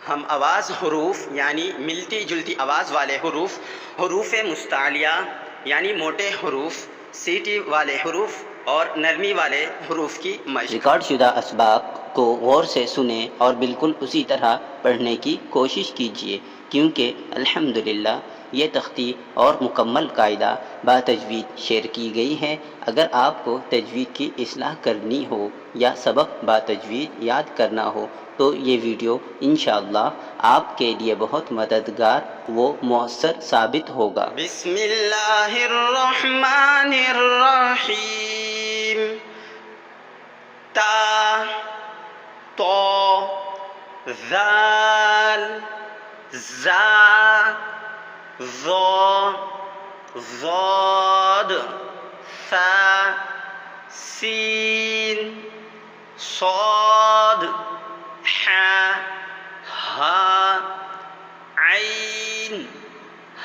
ہم آواز حروف یعنی ملتی جلتی آواز والے حروف، حروف مستعلیہ یعنی موٹے حروف، سیٹی والے حروف اور نرمی والے حروف کی مشق۔ ریکارڈ شدہ اسباق کو غور سے سنیں اور بالکل اسی طرح پڑھنے کی کوشش کیجیے، کیونکہ الحمدللہ یہ تختی اور مکمل قاعدہ با تجوید شیئر کی گئی ہے۔ اگر آپ کو تجوید کی اصلاح کرنی ہو یا سبق با تجوید یاد کرنا ہو تو یہ ویڈیو انشاءاللہ آپ کے لیے بہت مددگار و مؤثر ثابت ہوگا۔ بسم اللہ الرحمن الرحیم۔ تا، تو، ذال، زا، ظا، ضاد، ثا، سین، صاد، حا، ہا، عین،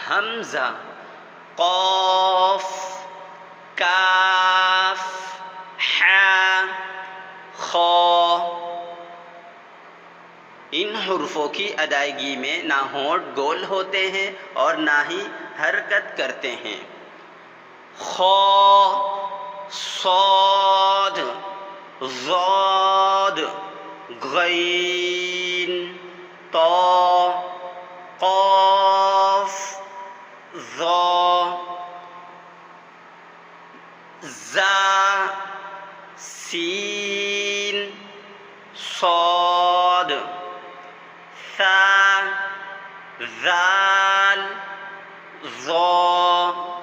حمزہ، قاف، کاف، حا، خا۔ ان حروفوں کی ادائیگی میں نہ ہونٹ گول ہوتے ہیں اور نہ ہی حرکت کرتے ہیں۔ خا، صاد، ضاد، غین، طا، قاف، ظا، زا، سین، صاد، ثا، ذال، ظا،